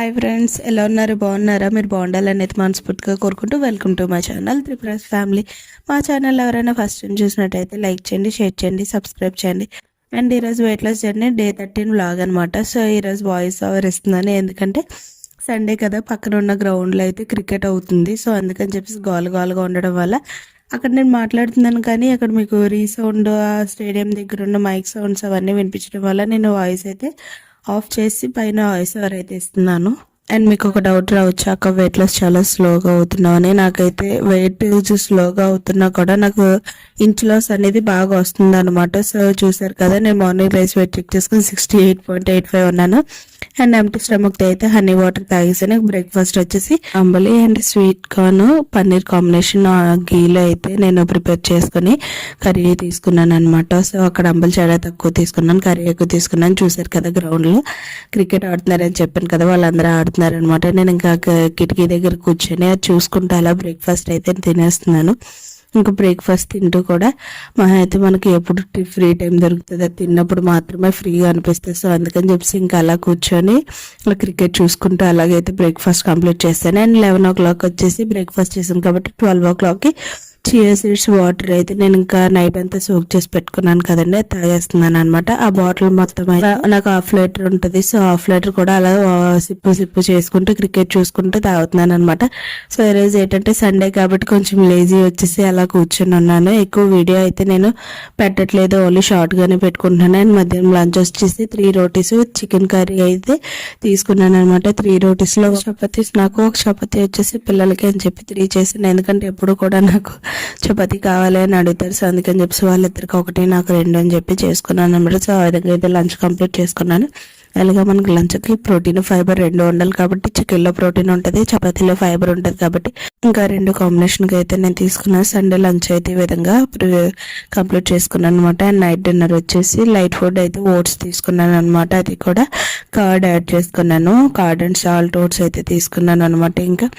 Hi friends, ఎలా ఉన్నారు? బాగున్నారా? మీరు బాగుండాలని అయితే మనస్ఫూర్తిగా కోరుకుంటూ welcome to my channel Tripura's family. మా ఛానల్ ఎవరైనా ఫస్ట్ టైం చూసినట్టయితే లైక్ చేయండి, షేర్ చేయండి, సబ్స్క్రైబ్ చేయండి. అండ్ ఈరోజు weight loss journey day 13 vlog అనమాట. సో ఈరోజు వాయిస్ ఓవర్ ఇస్తున్నాను, ఎందుకంటే సండే కదా, పక్కన ఉన్న గ్రౌండ్లో అయితే క్రికెట్ అవుతుంది. సో అందుకని చెప్పేసి గోలుగా ఉండడం వల్ల అక్కడ నేను మాట్లాడుతున్నాను, కానీ అక్కడ మీకు రీసౌండ్, స్టేడియం దగ్గర ఉన్న మైక్ సౌండ్స్ అవన్నీ వినిపించడం వల్ల నేను వాయిస్ అయితే ఆఫ్ చేసి పైన వాయిస్ ఓవర్ అయితే ఇస్తున్నాను. అండ్ మీకు ఒక డౌట్ రావచ్చు, అక్క వెయిట్ లాస్ చాలా స్లోగా అవుతున్నావు అని. నాకైతే వెయిట్ స్లోగా అవుతున్నా కూడా నాకు ఇంచ్ లాస్ అనేది బాగా వస్తుంది అనమాట. సో చూసారు కదా, నేను మార్నింగ్ రైస్ వెయిట్ చెక్ చేసుకుని 68.85 ఉన్నాను. అండ్ ఎంటీ స్టమక్ అయితే హనీ వాటర్ తాగేసాను. బ్రేక్ఫాస్ట్ వచ్చేసి అంబలి and sweet corn paneer combination గీలో అయితే నేను ప్రిపేర్ చేసుకుని కర్రీ తీసుకున్నాను అనమాట. సో అక్కడ అంబలి చాలా తక్కువ తీసుకున్నాను, కర్రీ ఎక్కువ తీసుకున్నాను. చూసారు కదా, గ్రౌండ్ లో క్రికెట్ ఆడుతున్నారని చెప్పాను కదా, వాళ్ళందరూ ఆడుతున్నారు అనమాట. నేను ఇంకా కిటికీ దగ్గర కూర్చొని అది చూసుకుంటూ అలా బ్రేక్ఫాస్ట్ అయితే తినేస్తున్నాను. ఇంకా బ్రేక్ఫాస్ట్ తింటూ కూడా అయితే మనకి ఎప్పుడు ఫ్రీ టైం దొరుకుతుంది, తిన్నప్పుడు మాత్రమే ఫ్రీగా అనిపిస్తుంది. సో అందుకని చెప్పేసి ఇంకా అలా కూర్చొని క్రికెట్ చూసుకుంటూ అలాగైతే బ్రేక్ఫాస్ట్ కంప్లీట్ చేస్తాను. అండ్ 11 o'clock వచ్చేసి బ్రేక్ఫాస్ట్ చేసాను కాబట్టి 12 o'clockకి చియా సీడ్స్ వాటర్ అయితే నేను ఇంకా నైట్ అంతా సోక్ చేసి పెట్టుకున్నాను కదండి, తాగేస్తున్నాను అనమాట. ఆ బాటిల్ మొత్తం నాకు హాఫ్ లీటర్ ఉంటుంది. సో హాఫ్ లీటర్ కూడా అలా సిప్పు చేసుకుంటూ క్రికెట్ చూసుకుంటూ తాగుతున్నాను అనమాట. సో ఈరోజు ఏంటంటే సండే కాబట్టి కొంచెం లేజీ వచ్చేసి అలా కూర్చొని ఉన్నాను. ఎక్కువ వీడియో అయితే నేను పెట్టట్లేదు, ఓన్లీ షార్ట్ గానే పెట్టుకుంటున్నాను. అండ్ మధ్యాహ్నం లంచ్ వచ్చేసి 3 rotis చికెన్ కర్రీ అయితే తీసుకున్నాను అనమాట. 3 rotis లో చపాతీస్, నాకు ఒక చపాతీ వచ్చేసి పిల్లలకి అని చెప్పి 3 చేసాను, ఎందుకంటే ఎప్పుడు కూడా నాకు చపాతీ కావాలి అని అడుగుతారు. సో అందుకని చెప్పి వాళ్ళిద్దరికి 1, నాకు 2 అని చెప్పి చేసుకున్నాను అనమాట. సో ఆ విధంగా అయితే లంచ్ కంప్లీట్ చేసుకున్నాను. అలాగే మనకి లంచ్కి ప్రోటీన్, ఫైబర్ 2 ఉండాలి కాబట్టి చికెన్లో ప్రోటీన్ ఉంటుంది, చపాతీలో ఫైబర్ ఉంటుంది కాబట్టి ఇంకా 2 కాంబినేషన్గా అయితే నేను తీసుకున్నాను. సండే లంచ్ అయితే ఈ విధంగా కంప్లీట్ చేసుకున్నాను అనమాట. అండ్ నైట్ డిన్నర్ వచ్చేసి లైట్ ఫుడ్ అయితే ఓట్స్ తీసుకున్నాను అనమాట. అది కూడా కర్డ్ యాడ్ చేసుకున్నాను, కర్డ్ అండ్ సాల్ట్ ఓట్స్ అయితే తీసుకున్నాను అనమాట. ఇంకా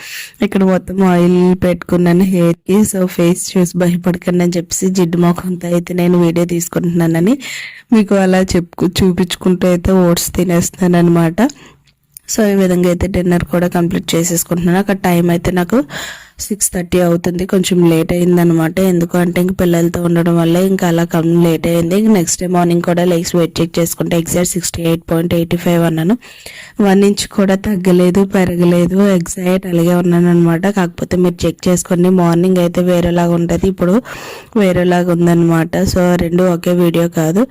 ఇక్కడ మొత్తం ఆయిల్ పెట్టుకున్నాను హెయిర్కి. సో ఫేస్ చూసి భయపడకండి అని చెప్పేసి జిడ్డు మొఖంతో అయితే నేను వీడియో తీసుకుంటున్నానని మీకు అలా చూపించుకుంటూ అయితే ఓట్స్ తినేస్తున్నాను అనమాట. సో ఈ విధంగా అయితే డిన్నర్ కూడా కంప్లీట్ చేసేసుకుంటున్నాను. అక్కడ టైం అయితే నాకు 6:30 అవుతుంది, కొంచెం లేట్ అయింది అనమాట. ఎందుకంటే ఇంక పిల్లలతో ఉండడం వల్ల ఇంకా అలా లేట్ అయింది. ఇంక నెక్స్ట్ డే మార్నింగ్ కూడా లెగ్స్ వెయిట్ చెక్ చేసుకుంటే ఎగ్జాక్ట్ 68.85 అన్నాను. 1 inch కూడా తగ్గలేదు, పెరగలేదు, ఎగ్జాక్ట్ అలాగే ఉన్నాను అనమాట. కాకపోతే మీరు చెక్ చేసుకోండి, మార్నింగ్ అయితే వేరేలాగా ఉంటుంది, ఇప్పుడు వేరేలాగా ఉందన్నమాట. సో 2 ఒకే వీడియో కాదు.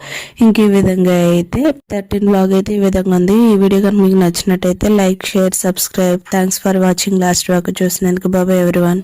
ఇంక ఈ విధంగా అయితే 13 vlog అయితే ఈ విధంగా ఉంది. ఈ వీడియో కనుక మీకు నచ్చినట్టయితే like, share, subscribe. Thanks for watching. Last వరకు చూసినందుకు బాబాయ్ everyone.